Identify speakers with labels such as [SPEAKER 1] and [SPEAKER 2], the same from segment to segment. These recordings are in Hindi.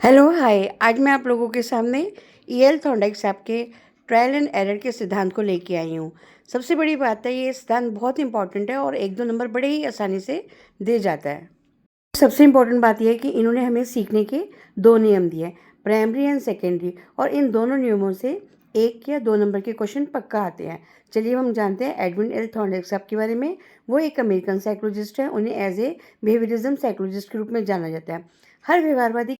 [SPEAKER 1] Hello hi. आज मैं आप लोगों के सामने ईएल थॉर्नडाइक साहब के ट्रायल एंड एरर के सिद्धांत को लेके आई हूँ। सबसे बड़ी बात है, ये सिद्धांत बहुत इंपॉर्टेंट है और एक दो नंबर बड़े ही आसानी से दे जाता है। सबसे इम्पोर्टेंट बात यह है कि इन्होंने हमें सीखने के दो नियम दिए, प्राइमरी एंड सेकेंडरी, और इन दोनों नियमों से एक या दो नंबर के क्वेश्चन पक्का आते हैं। चलिए हम जानते हैं एडविन एल थॉर्नडाइक साहब के बारे में। वो एक अमेरिकन साइकोलॉजिस्ट है। उन्हें एज ए बिहेवियरिज्म साइकोलॉजिस्ट के रूप में जाना जाता है। हर व्यवहारवादी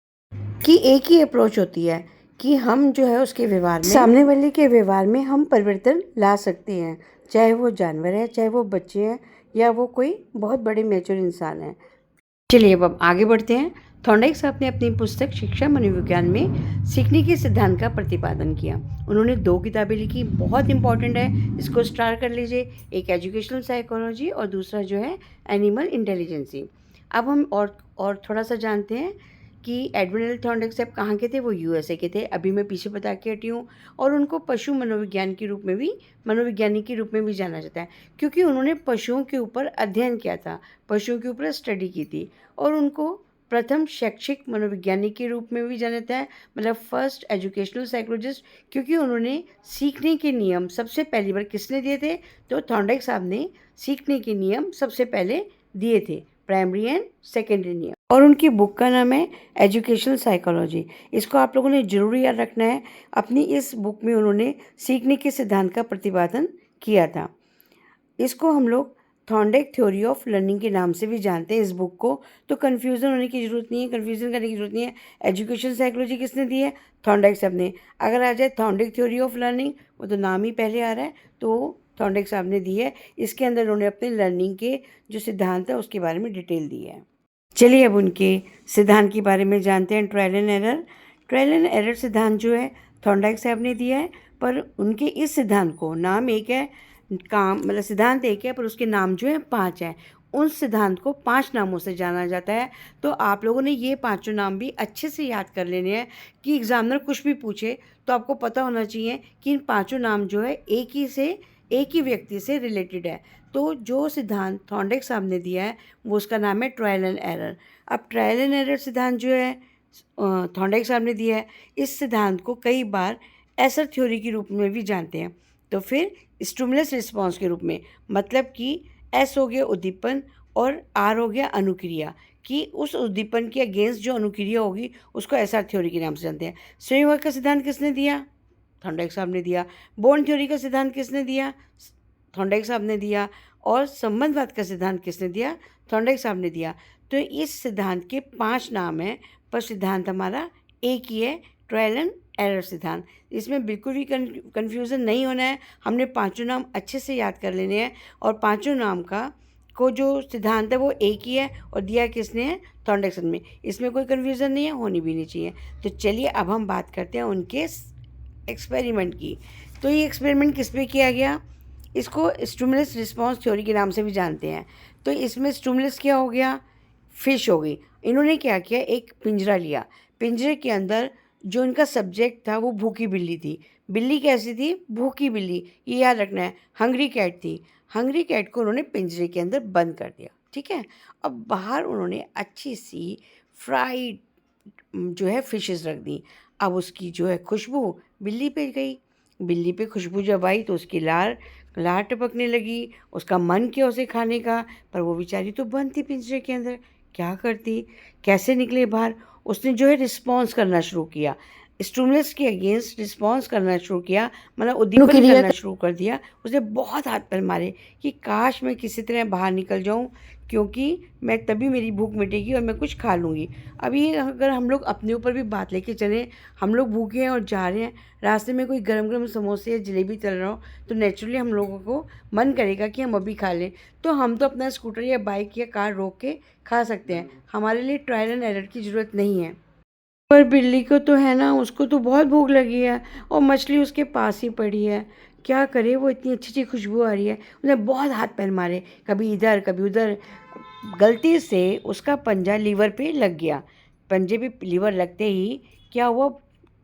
[SPEAKER 1] की एक ही अप्रोच होती है कि हम जो है उसके व्यवहार में, सामने वाले के व्यवहार में हम परिवर्तन ला सकते हैं, चाहे वो जानवर है, चाहे वो बच्चे हैं, या वो कोई बहुत बड़े मैच्योर इंसान है। चलिए अब आगे बढ़ते हैं। थॉर्नडाइक साहब ने अपनी पुस्तक शिक्षा मनोविज्ञान में सीखने के सिद्धांत का प्रतिपादन किया। उन्होंने दो किताबें लिखी, बहुत इंपॉर्टेंट है, इसको स्टार कर लीजिए। एक एजुकेशनल साइकोलॉजी और दूसरा जो है एनिमल इंटेलिजेंसी। अब हम और थोड़ा सा जानते हैं कि एडविन एल थॉर्नडाइक साहब कहाँ के थे। वो यूएसए के थे। अभी मैं पीछे बता के हटी हूँ। और उनको पशु मनोविज्ञान के रूप में भी, मनोविज्ञानिक के रूप में भी जाना जाता है, क्योंकि उन्होंने पशुओं के ऊपर अध्ययन किया था, पशुओं के ऊपर स्टडी की थी। और उनको प्रथम शैक्षिक मनोविज्ञानिक के रूप में भी जाना जाता है, मतलब फर्स्ट एजुकेशनल साइकोलॉजिस्ट, क्योंकि उन्होंने सीखने के नियम सबसे पहली बार किसने दिए थे, तो थॉर्नडाइक साहब ने सीखने के नियम सबसे पहले दिए थे, प्राइमरी एंड सेकेंडरी नियम। और उनकी बुक का नाम है एजुकेशनल साइकोलॉजी। इसको आप लोगों ने जरूर याद रखना है। अपनी इस बुक में उन्होंने सीखने के सिद्धांत का प्रतिपादन किया था। इसको हम लोग थॉर्नडाइक थ्योरी ऑफ लर्निंग के नाम से भी जानते हैं इस बुक को। तो कन्फ्यूज़न होने की ज़रूरत नहीं है, कन्फ्यूज़न करने की ज़रूरत नहीं है। एजुकेशन साइकोलॉजी किसने दी है? थॉर्नडाइक साहब ने। अगर आ जाए थॉर्नडाइक थ्योरी ऑफ लर्निंग, वो तो नाम ही पहले आ रहा है, तो थॉर्नडाइक साहब ने दी है। इसके अंदर उन्होंने अपने लर्निंग के जो सिद्धांत है उसके बारे में डिटेल दी है। चलिए अब उनके सिद्धांत के बारे में जानते हैं। Trial and error. Trial and error सिद्धांत जो है थॉर्नडाइक साहब ने दिया है, पर उनके इस सिद्धांत को नाम एक है, काम मतलब सिद्धांत एक है, पर उसके नाम जो है 5 हैं। उन सिद्धांत को 5 नामों से जाना जाता है। तो आप लोगों ने ये पांचों नाम भी अच्छे से याद कर लेने हैं कि एग्जामिनर कुछ भी पूछे तो आपको पता होना चाहिए कि इन पांचों नाम जो है एक ही व्यक्ति से रिलेटेड है। तो जो सिद्धांत थॉर्नडाइक साहब ने दिया है वो उसका नाम है ट्रायल एंड एरर। अब ट्रायल एंड एरर सिद्धांत जो है थॉर्नडाइक साहब ने दिया है, इस सिद्धांत को कई बार एसर थ्योरी के रूप में भी जानते हैं। तो फिर स्टिमुलस रिस्पॉन्स के रूप में, मतलब कि एस हो गया उद्दीपन और आर हो गया अनुक्रिया, कि उस उद्दीपन के अगेंस्ट जो अनुक्रिया होगी उसको एसआर थ्योरी के नाम से जानते हैं। संयोग का सिद्धांत किसने दिया? थॉर्नडाइक साहब ने दिया। बोर्न थ्योरी का सिद्धांत किसने दिया? थॉर्नडाइक साहब ने दिया। और संबंधवाद का सिद्धांत किसने दिया? थॉर्नडाइक साहब ने दिया। तो इस सिद्धांत के 5 नाम हैं, पर सिद्धांत हमारा एक ही है, ट्रायल एंड एरर सिद्धांत। इसमें बिल्कुल भी कन्फ्यूज़न नहीं होना है। हमने पांचों नाम अच्छे से याद कर लेने हैं, और पांचों नाम को जो सिद्धांत है वो एक ही है, और दिया किसने है? थॉर्नडाइक साहब ने। इसमें कोई कन्फ्यूज़न नहीं है, होनी भी नहीं चाहिए। तो चलिए अब हम बात करते हैं उनके एक्सपेरिमेंट की। तो ये एक्सपेरिमेंट किस पे किया गया? इसको स्टिमुलस रिस्पॉन्स थ्योरी के नाम से भी जानते हैं। तो इसमें स्टिमुलस क्या हो गया? फिश हो गई। इन्होंने क्या किया, एक पिंजरा लिया। पिंजरे के अंदर जो इनका सब्जेक्ट था वो भूखी बिल्ली थी। बिल्ली कैसी थी? भूखी बिल्ली। ये याद रखना है, हंग्री कैट थी। हंग्री कैट को उन्होंने पिंजरे के अंदर बंद कर दिया, ठीक है। अब बाहर उन्होंने अच्छी सी फ्राइड जो है फिशेस रख दी। अब उसकी जो है खुशबू बिल्ली पे गई। बिल्ली पे खुशबू जब आई तो उसकी लार लार टपकने लगी। उसका मन किया उसे खाने का, पर वो बेचारी तो बंद थी पिंजरे के अंदर। क्या करती, कैसे निकले बाहर? उसने जो है रिस्पॉन्स करना शुरू किया, स्टिमुलस के अगेंस्ट रिस्पॉन्स करना शुरू किया, मतलब उद्दीपन करना शुरू कर दिया। उसने बहुत हाथ पैर मारे कि काश मैं किसी तरह बाहर निकल जाऊं, क्योंकि मैं तभी मेरी भूख मिटेगी और मैं कुछ खा लूँगी। अभी अगर हम लोग अपने ऊपर भी बात लेके चलें, हम लोग भूखे हैं और जा रहे हैं, रास्ते में कोई गरम गरम समोसे या जलेबी चल रहा हो, तो नेचुरली हम लोगों को मन करेगा कि हम अभी खा लें। तो हम तो अपना स्कूटर या बाइक या कार रोक के खा सकते हैं, हमारे लिए ट्रायल एंड एरर की ज़रूरत नहीं है। पर बिल्ली को तो है ना, उसको तो बहुत भूख लगी है और मछली उसके पास ही पड़ी है। क्या करे, वो इतनी अच्छी अच्छी खुशबू आ रही है। उसने बहुत हाथ पैर मारे, कभी इधर कभी उधर। गलती से उसका पंजा लीवर पे लग गया। पंजे पे लीवर लगते ही क्या हुआ,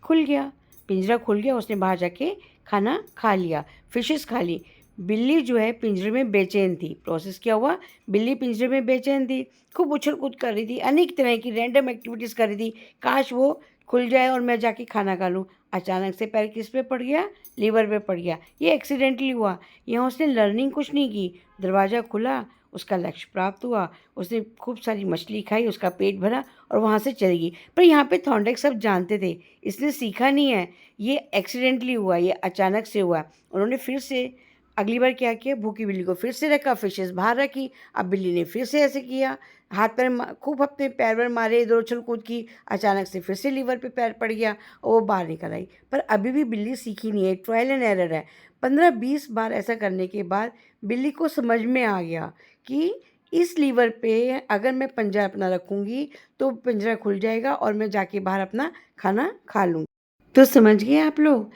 [SPEAKER 1] खुल गया, पिंजरा खुल गया। उसने बाहर जाके खाना खा लिया, फिशेस खा ली। बिल्ली जो है पिंजरे में बेचैन थी। प्रोसेस क्या हुआ? बिल्ली पिंजरे में बेचैन थी, खूब उछल-कूद कर रही थी, अनेक तरह की रैंडम एक्टिविटीज़ कर रही थी। काश वो खुल जाए और मैं जाके खाना खा लूँ। अचानक से पैर किस पे पड़ गया? लीवर पे पड़ गया। ये एक्सीडेंटली हुआ। यहाँ उसने लर्निंग कुछ नहीं की। दरवाज़ा खुला, उसका लक्ष्य प्राप्त हुआ, उसने खूब सारी मछली खाई, उसका पेट भरा और वहाँ से चली गई। पर यहाँ पे थॉर्नडाइक सब जानते थे, इसने सीखा नहीं है, ये एक्सीडेंटली हुआ, ये अचानक से हुआ। उन्होंने फिर से अगली बार क्या किया, भूखी बिल्ली को फिर से रखा, फिशेस बाहर रखी। अब बिल्ली ने फिर से ऐसे किया, हाथ पैर खूब अपने पैर वैर मारे, इधर उछल कूद की। अचानक से फिर से लीवर पे पैर पड़ गया और वो बाहर निकल आई। पर अभी भी बिल्ली सीखी नहीं है, ट्रायल एंड एरर है। 15-20 बार ऐसा करने के बाद बिल्ली को समझ में आ गया कि इस लीवर पे अगर मैं पंजा अपना रखूँगी तो पिंजरा खुल जाएगा और मैं जाके बाहर अपना खाना खा लूँगी। तो समझ गए आप लोग?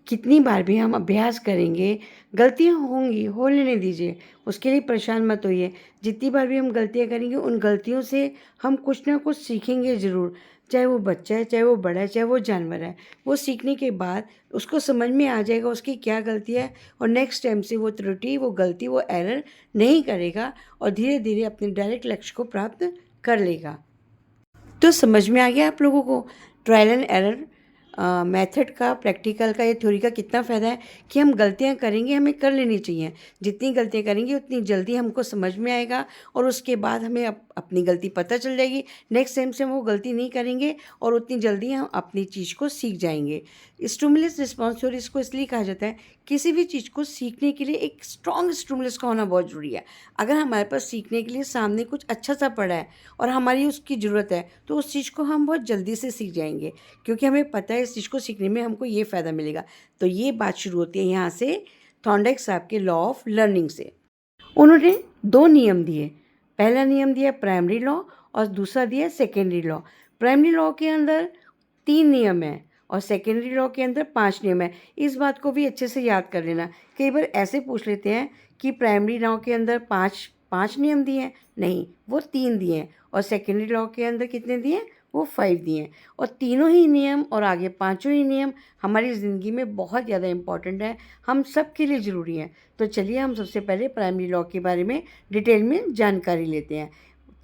[SPEAKER 1] कितनी बार भी हम अभ्यास करेंगे, गलतियाँ होंगी, हो लेने दीजिए, उसके लिए परेशान मत होइए। जितनी बार भी हम गलतियाँ करेंगे, उन गलतियों से हम कुछ ना कुछ सीखेंगे ज़रूर। चाहे वो बच्चा है, चाहे वो बड़ा है, चाहे वो जानवर है। वो सीखने के बाद उसको समझ में आ जाएगा उसकी क्या गलती है और नेक्स्ट टाइम से वो त्रुटि, वो गलती, वो एरर नहीं करेगा और धीरे-धीरे अपने डायरेक्ट लक्ष्य को प्राप्त कर लेगा। तो समझ में आ गया आप लोगों को ट्रायल एंड एरर मेथड का, प्रैक्टिकल का, या थ्योरी का कितना फ़ायदा है कि हम गलतियाँ करेंगे, हमें कर लेनी चाहिए। जितनी गलतियाँ करेंगे उतनी जल्दी हमको समझ में आएगा और उसके बाद हमें अपनी गलती पता चल जाएगी। नेक्स्ट टाइम से हम वो गलती नहीं करेंगे और उतनी जल्दी हम अपनी चीज़ को सीख जाएंगे। स्टिमुलस रिस्पॉन्स थ्योरी इसको इसलिए कहा जाता है, किसी भी चीज़ को सीखने के लिए एक स्ट्रॉन्ग स्टिमुलस का होना बहुत ज़रूरी है। अगर हमारे पास सीखने के लिए सामने कुछ अच्छा सा पड़ा है और हमारी उसकी ज़रूरत है, तो उस चीज़ को हम बहुत जल्दी से सीख जाएंगे, क्योंकि हमें पता है इस चीज़ को सीखने में हमको ये फ़ायदा मिलेगा। तो ये बात शुरू होती है यहाँ से, थॉर्नडाइक साहब के लॉ ऑफ लर्निंग से। उन्होंने 2 नियम दिए। पहला नियम दिया प्राइमरी लॉ और दूसरा दिया सेकेंडरी लॉ। प्राइमरी लॉ के अंदर 3 नियम हैं और सेकेंडरी लॉ के अंदर 5 नियम हैं। इस बात को भी अच्छे से याद कर लेना। कई बार ऐसे पूछ लेते हैं कि प्राइमरी लॉ के अंदर 5 नियम दिए हैं, नहीं, वो 3 दिए हैं और सेकेंडरी लॉ के अंदर कितने दिए हैं? वो 5 दिए हैं। और तीनों ही नियम और आगे पाँचों ही नियम हमारी ज़िंदगी में बहुत ज़्यादा इम्पॉर्टेंट है, हम सब के लिए ज़रूरी हैं। तो चलिए हम सबसे पहले प्राइमरी लॉ के बारे में डिटेल में जानकारी लेते हैं।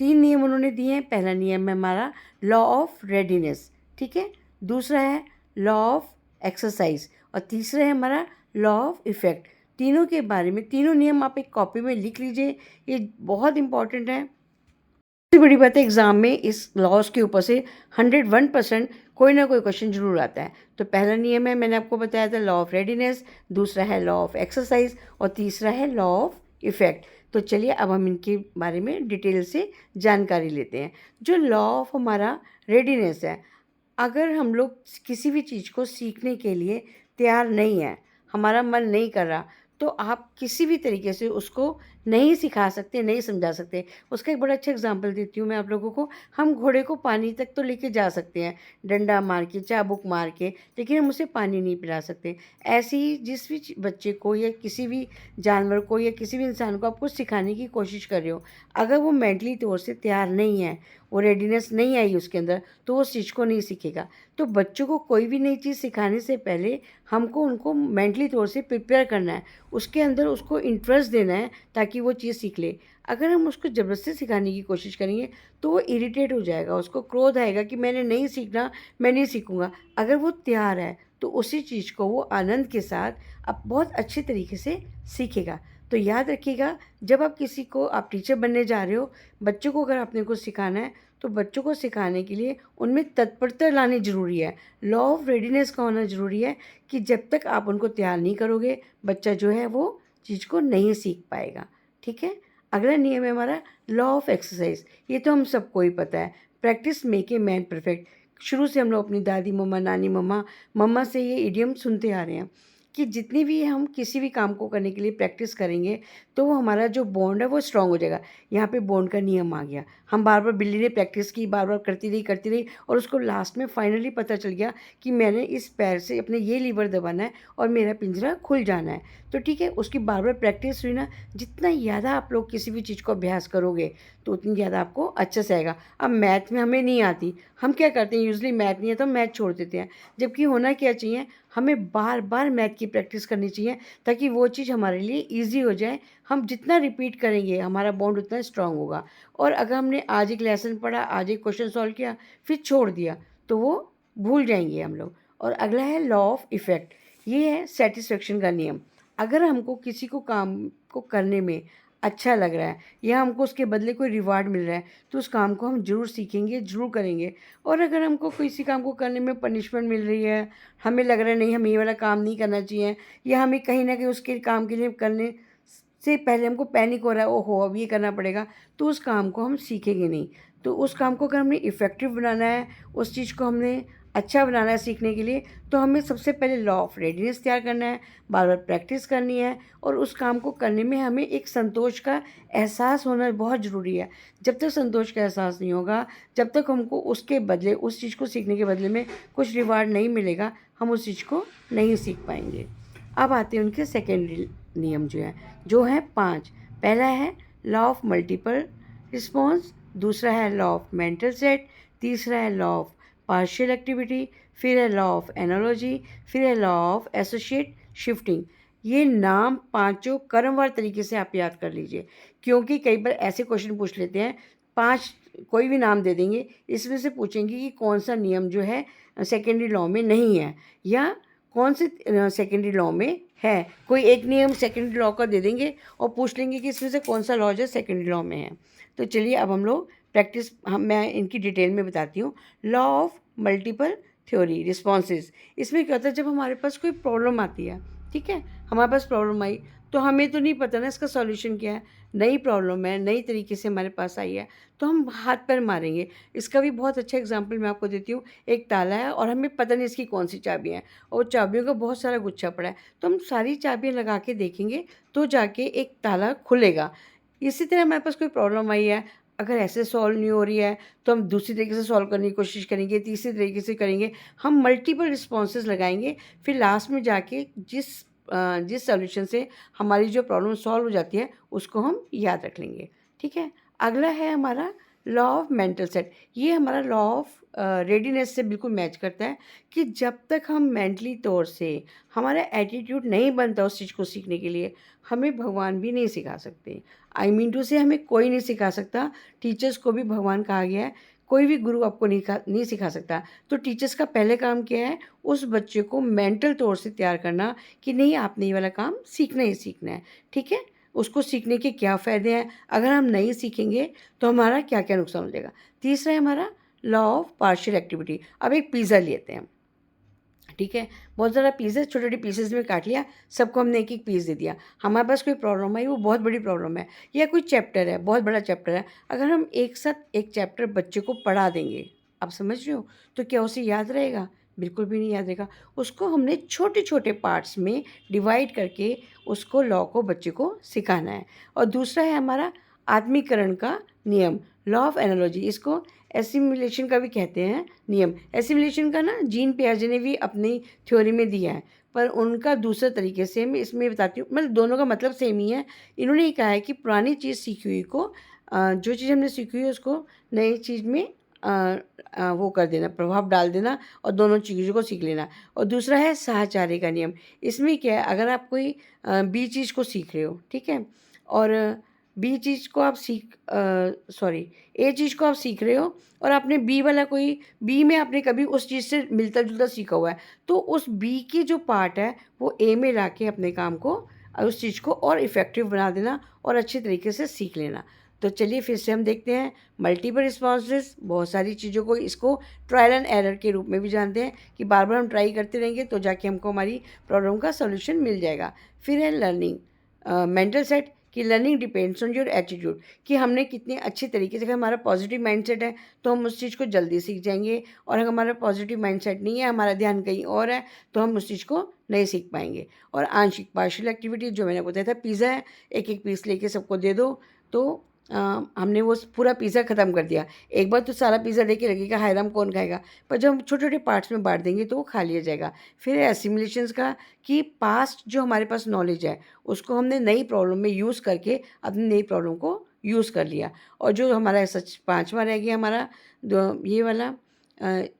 [SPEAKER 1] 3 नियम उन्होंने दिए हैं। पहला नियम है हमारा लॉ ऑफ रेडीनेस, ठीक है। दूसरा है लॉ ऑफ एक्सरसाइज और तीसरा है हमारा लॉ ऑफ इफ़ेक्ट। तीनों के बारे में, तीनों नियम आप एक कॉपी में लिख लीजिए, ये बहुत इंपॉर्टेंट है। सबसे बड़ी बात है, एग्ज़ाम में इस लॉज के ऊपर से 101% कोई ना कोई क्वेश्चन ज़रूर आता है। तो पहला नियम है, मैंने आपको बताया था, लॉ ऑफ रेडीनेस। दूसरा है लॉ ऑफ एक्सरसाइज और तीसरा है लॉ ऑफ इफ़ेक्ट। तो चलिए अब हम इनके बारे में डिटेल से जानकारी लेते हैं। जो लॉ ऑफ हमारा रेडीनेस है, अगर हम लोग किसी भी चीज़ को सीखने के लिए तैयार नहीं हैं, हमारा मन नहीं कर रहा, तो आप किसी भी तरीके से उसको नहीं सिखा सकते, नहीं समझा सकते। उसका एक बड़ा अच्छा एग्जांपल देती हूँ मैं आप लोगों को। हम घोड़े को पानी तक तो लेके जा सकते हैं, डंडा मार के, चाबुक मार के, लेकिन हम उसे पानी नहीं पिला सकते। ऐसे ही जिस भी बच्चे को या किसी भी जानवर को या किसी भी इंसान को आप कुछ सिखाने की कोशिश कर रहे हो, अगर वो मेंटली तौर से तैयार नहीं है, वो रेडीनेस नहीं आई उसके अंदर, तो वो उस चीज़ को नहीं सीखेगा। तो बच्चों को कोई भी नई चीज़ सिखाने से पहले हमको उनको मेंटली तौर से प्रिपेयर करना है, उसके अंदर उसको इंटरेस्ट देना है ताकि वो चीज़ सीख ले। अगर हम उसको ज़बरदस्ती सिखाने की कोशिश करेंगे तो वो इरिटेट हो जाएगा, उसको क्रोध आएगा कि मैंने नहीं सीखना, मैं नहीं सीखूँगा। अगर वो तैयार है तो उसी चीज़ को वो आनंद के साथ अब बहुत अच्छे तरीके से सीखेगा। तो याद रखिएगा, जब आप किसी को, आप टीचर बनने जा रहे हो, बच्चों को अगर आपने कुछ सिखाना है तो बच्चों को सिखाने के लिए उनमें तत्परता लानी ज़रूरी है। लॉ ऑफ रेडीनेस का होना ज़रूरी है कि जब तक आप उनको तैयार नहीं करोगे, बच्चा जो है वो चीज़ को नहीं सीख पाएगा, ठीक है। अगला नियम है हमारा लॉ ऑफ एक्सरसाइज। ये तो हम सबको ही पता है, practice make a man perfect. शुरू से हम लोग अपनी दादी मम्मा, नानी मम्मा, मम्मा से ये इडियम सुनते आ रहे हैं कि जितनी भी हम किसी भी काम को करने के लिए प्रैक्टिस करेंगे तो वो हमारा जो बॉन्ड है वो स्ट्रांग हो जाएगा। यहाँ पे बॉन्ड का नियम आ गया। हम बार बार, बिल्ली ने प्रैक्टिस की, बार बार करती रही और उसको लास्ट में फाइनली पता चल गया कि मैंने इस पैर से अपने ये लीवर दबाना है और मेरा पिंजरा खुल जाना है। तो ठीक है, उसकी बार बार प्रैक्टिस हुई ना। जितना ज़्यादा आप लोग किसी भी चीज़ को अभ्यास करोगे तो उतनी ज़्यादा आपको अच्छे से आएगा। अब मैथ में हमें नहीं आती, हम क्या करते हैं, यूजली मैथ नहीं है तो हम मैथ छोड़ देते हैं, जबकि होना क्या चाहिए, हमें बार बार मैथ की प्रैक्टिस करनी चाहिए ताकि वो चीज़ हमारे लिए ईज़ी हो जाए। हम जितना रिपीट करेंगे हमारा बॉन्ड उतना स्ट्रांग होगा। और अगर हमने आज एक लेसन पढ़ा, आज एक क्वेश्चन सॉल्व किया, फिर छोड़ दिया, तो वो भूल जाएंगे हम लोग। और अगला है लॉ ऑफ इफ़ेक्ट। ये है सेटिस्फेक्शन का नियम। अगर हमको किसी को काम को करने में अच्छा लग रहा है या हमको उसके बदले कोई रिवार्ड मिल रहा है, तो उस काम को हम ज़रूर सीखेंगे, ज़रूर करेंगे। और अगर हमको किसी काम को करने में पनिशमेंट मिल रही है, हमें लग रहा है नहीं हमें ये वाला काम नहीं करना चाहिए, या हमें कहीं ना कहीं उसके काम के लिए करने से पहले हमको पैनिक हो रहा है, ओहो अब ये करना पड़ेगा, तो उस काम को हम सीखेंगे नहीं। तो उस काम को अगर हमने इफ़ेक्टिव बनाना है, उस चीज़ को हमने अच्छा बनाना है सीखने के लिए, तो हमें सबसे पहले लॉ ऑफ रेडीनेस तैयार करना है, बार बार प्रैक्टिस करनी है। और उस काम को करने में हमें एक संतोष का एहसास होना बहुत ज़रूरी है। जब तक संतोष का एहसास नहीं होगा, जब तक हमको उसके बदले, उस चीज़ को सीखने के बदले में कुछ रिवार्ड नहीं मिलेगा, हम उस चीज़ को नहीं सीख पाएंगे। अब आते हैं उनके सेकेंडरी नियम जो है 5। पहला है लॉ ऑफ मल्टीपल रिस्पॉन्स, दूसरा है लॉ ऑफ मेंटल सेट, तीसरा है लॉ ऑफ पार्शियल एक्टिविटी, फिर है लॉ ऑफ एनालॉजी, फिर है लॉ ऑफ एसोसिएट शिफ्टिंग। ये नाम पांचों क्रमवार तरीके से आप याद कर लीजिए, क्योंकि कई बार ऐसे क्वेश्चन पूछ लेते हैं, 5 कोई भी नाम दे देंगे, इसमें से पूछेंगे कि कौन सा नियम जो है सेकेंडरी लॉ में नहीं है, या कौन से सेकेंडरी लॉ में है। कोई एक नियम सेकेंडरी लॉ का दे देंगे और पूछ लेंगे कि इसमें से कौन सा लॉ जो सेकेंडरी लॉ में है। तो चलिए अब हम लोग प्रैक्टिस, मैं इनकी डिटेल में बताती हूँ। Law of multiple theory responses, इसमें क्या होता है, जब हमारे पास कोई प्रॉब्लम आती है, ठीक है, हमारे पास प्रॉब्लम आई, तो हमें तो नहीं पता ना इसका सॉल्यूशन क्या है, नई प्रॉब्लम है, नई तरीके से हमारे पास आई है, तो हम हाथ पैर मारेंगे। इसका भी बहुत अच्छा एग्जांपल मैं आपको देती हूँ। एक ताला है और हमें पता नहीं इसकी कौन सी चाबियाँ हैं, और चाबियों का बहुत सारा गुच्छा पड़ा है, तो हम सारी चाबियाँ लगा के देखेंगे तो जाके एक ताला खुलेगा। इसी तरह हमारे पास कोई प्रॉब्लम आई है, अगर ऐसे सॉल्व नहीं हो रही है, तो हम दूसरी तरीके से सॉल्व करने की कोशिश करेंगे, तीसरी तरीके से करेंगे, हम मल्टीपल रिस्पॉन्सेज लगाएंगे, फिर लास्ट में जाके जिस सॉल्यूशन से हमारी जो प्रॉब्लम सॉल्व हो जाती है उसको हम याद रख लेंगे। ठीक है, अगला है हमारा लॉ ऑफ मेंटल सेट। ये हमारा लॉ ऑफ रेडीनेस से बिल्कुल मैच करता है कि जब तक हम मेंटली तौर से हमारा एटीट्यूड नहीं बनता उस चीज़ को सीखने के लिए, हमें भगवान भी नहीं सिखा सकते। आई मीन टू से हमें कोई नहीं सिखा सकता। टीचर्स को भी भगवान कहा गया है, कोई भी गुरु आपको नहीं सिखा सकता। तो टीचर्स का पहले काम क्या है, उस बच्चे को मेंटल तौर से तैयार करना कि नहीं आपने ये वाला काम सीखना ही सीखना है। ठीक है, उसको सीखने के क्या फ़ायदे हैं, अगर हम नहीं सीखेंगे तो हमारा क्या क्या नुकसान हो जाएगा। तीसरा है हमारा लॉ ऑफ पार्शियल एक्टिविटी। अब एक पिज़्ज़ा लेते हैं, ठीक है, बहुत ज़्यादा पीस है, छोटे छोटे पीसेस में काट लिया, सबको हमने एक एक पीस दे दिया। हमारे पास कोई प्रॉब्लम आई, वो बहुत बड़ी प्रॉब्लम है, या कोई चैप्टर है, बहुत बड़ा चैप्टर है, अगर हम एक साथ एक चैप्टर बच्चे को पढ़ा देंगे, आप समझ रहे हो, तो क्या उसे याद रहेगा? बिल्कुल भी नहीं याद रहेगा। उसको हमने छोटे छोटे पार्ट्स में डिवाइड करके उसको लॉ को बच्चे को सिखाना है। और दूसरा है हमारा आत्मीकरण का नियम, लॉ ऑफ एनालॉजी। इसको एसिमिलेशन का भी कहते हैं नियम। एसिमिलेशन का ना जीन पियाजे ने भी अपनी थ्योरी में दिया है, पर उनका दूसरा तरीके से मैं इसमें बताती हूँ, मतलब दोनों का मतलब सेम ही है। इन्होंने ये कहा है कि पुरानी चीज़ सीखी हुई को जो चीज़ हमने सीखी हुई है उसको नई चीज़ में वो कर देना, प्रभाव डाल देना, और दोनों चीज़ों को सीख लेना। और दूसरा है साहचर्य का नियम। इसमें क्या है, अगर आप कोई बी चीज़ को सीख रहे हो, ठीक है, और बी चीज़ को आप सॉरी ए चीज़ को आप सीख रहे हो, और आपने बी वाला कोई बी में आपने कभी उस चीज़ से मिलता जुलता सीखा हुआ है, तो उस बी की जो पार्ट है वो ए में ला के अपने काम को उस चीज़ को और इफ़ेक्टिव बना देना और अच्छे तरीके से सीख लेना। तो चलिए फिर से हम देखते हैं मल्टीपल रिस्पॉन्सेस। बहुत सारी चीज़ों को, इसको ट्रायल एंड एरर के रूप में भी जानते हैं कि बार बार हम ट्राई करते रहेंगे तो जाके हमको हमारी प्रॉब्लम का सोल्यूशन मिल जाएगा। फिर है लर्निंग मेंटल सेट, कि learning depends on your attitude, कि हमने कितने अच्छे तरीके से, अगर हमारा पॉजिटिव माइंडसेट है तो हम उस चीज़ को जल्दी सीख जाएंगे, और अगर हमारा पॉजिटिव माइंडसेट नहीं है, हमारा ध्यान कहीं और है, तो हम उस चीज़ को नहीं सीख पाएंगे। और आंशिक पार्शियल एक्टिविटी, जो मैंने बताया था, पिज़्ज़ा है, एक एक पीस लेके सबको दे दो, तो हमने वो पूरा पिज़्ज़ा ख़त्म कर दिया। एक बार तो सारा पिज़्ज़ा देके लगेगा हाय राम कौन खाएगा, पर जब हम छोटे छोटे पार्ट्स में बांट देंगे तो वो खा लिया जाएगा। फिर एसिमिलेशंस का, कि पास्ट जो हमारे पास नॉलेज है उसको हमने नई प्रॉब्लम में यूज़ करके अपनी नई प्रॉब्लम को यूज़ कर लिया। और जो हमारा सच पाँचवा रह गया हमारा ये वाला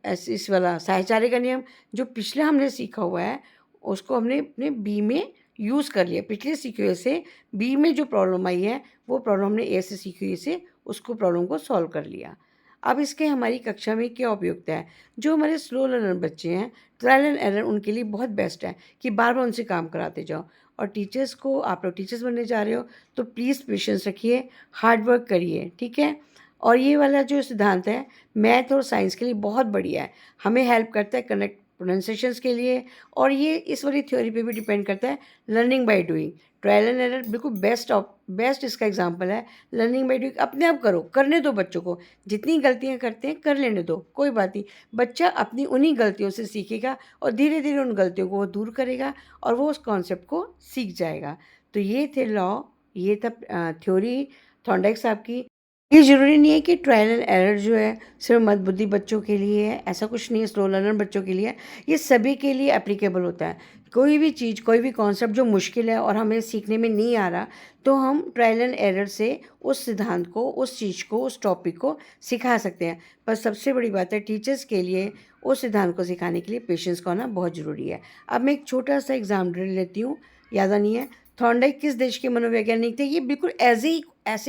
[SPEAKER 1] ऐसे इस वाला साहचर्य का नियम जो पिछले हमने सीखा हुआ है उसको हमने अपने बी में यूज़ कर लिया। पिछले सीखे हुए से बी में जो प्रॉब्लम आई है वो प्रॉब्लम हमने ए से सीखी हुई से उसको प्रॉब्लम को सॉल्व कर लिया। अब इसके हमारी कक्षा में क्या उपयोगिता है? जो हमारे स्लो लर्नर बच्चे हैं, ट्रायल एंड एरर उनके लिए बहुत बेस्ट है कि बार-बार उनसे काम कराते जाओ। और टीचर्स को, आप लोग टीचर्स बनने जा रहे हो तो प्लीज़ पेशेंस रखिए, हार्ड वर्क करिए, ठीक है? और ये वाला जो सिद्धांत है मैथ और साइंस के लिए बहुत बढ़िया है। हमें हेल्प करता है कनेक्ट प्रोनाउंसिएशंस के लिए, और ये इस वाली थ्योरी पे भी डिपेंड करता है, learning by doing. Trial and error बिल्कुल बेस्ट इसका एग्जांपल है। लर्निंग बाय डूइंग अपने आप करो, करने दो बच्चों को। जितनी गलतियाँ करते हैं कर लेने दो, कोई बात नहीं। बच्चा अपनी उन्हीं गलतियों से सीखेगा और धीरे-धीरे उन गलतियों को वो दूर करेगा और वो उस कॉन्सेप्ट को सीख जाएगा। तो ये थे लॉ, ये था थ्योरी थॉर्नडाइक साहब की। ये ज़रूरी नहीं है कि ट्रायल एंड एरर जो है सिर्फ मंदबुद्धि बच्चों के लिए है, ऐसा कुछ नहीं है, स्लो लर्नर बच्चों के लिए है। ये सभी के लिए एप्लीकेबल होता है। कोई भी चीज़, कोई भी कॉन्सेप्ट जो मुश्किल है और हमें सीखने में नहीं आ रहा, तो हम ट्रायल एंड एरर से उस सिद्धांत को, उस चीज़ को, उस टॉपिक को सिखा सकते हैं। पर सबसे बड़ी बात है, टीचर्स के लिए उस सिद्धांत को सिखाने के लिए पेशेंस का होना बहुत ज़रूरी है। अब मैं एक छोटा सा एग्जाम ड्रिल लेती हूँ, याद नहीं है। थॉर्नडाइक किस देश के मनोवैज्ञानिक थे? ये बिल्कुल ऐसे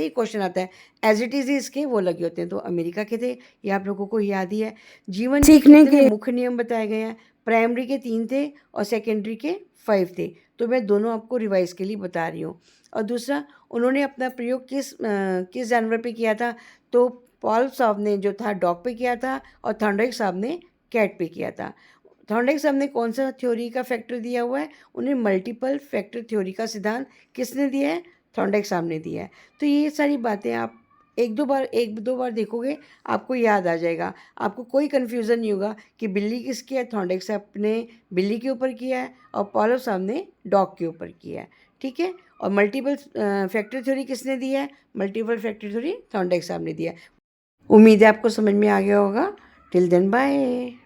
[SPEAKER 1] ही क्वेश्चन आता है, एज इट इज़ ही इसके वो लगे होते हैं। तो अमेरिका के थे, ये आप लोगों को याद ही है। जीवन के
[SPEAKER 2] सीखने
[SPEAKER 1] कितने
[SPEAKER 2] के
[SPEAKER 1] मुख्य नियम बताए गए हैं? प्राइमरी के 3 थे और सेकेंडरी के 5 थे। तो मैं दोनों आपको रिवाइज़ के लिए बता रही हूँ। और दूसरा, उन्होंने अपना प्रयोग किस जानवर पे किया था? तो पॉल साहब ने जो था डॉग पे किया था और थॉर्नडाइक साहब ने कैट पे किया था। थॉर्नडाइक साहब ने कौन सा थ्योरी का फैक्टर दिया हुआ है? उन्हें मल्टीपल फैक्टर थ्योरी का सिद्धांत किसने दिया है? थॉर्नडाइक साहब ने दिया है। तो ये सारी बातें आप एक दो बार देखोगे, आपको याद आ जाएगा। आपको कोई कन्फ्यूज़न नहीं होगा कि बिल्ली किसकी है। थॉर्नडाइक साहब ने बिल्ली के ऊपर किया है और पॉलो साहब ने डॉग के ऊपर किया है, ठीक है? और मल्टीपल फैक्टर थ्योरी किसने दी है? मल्टीपल फैक्टर थ्योरी थॉर्नडाइक साहब ने दिया है। उम्मीद है आपको समझ में आ गया होगा। Till then bye.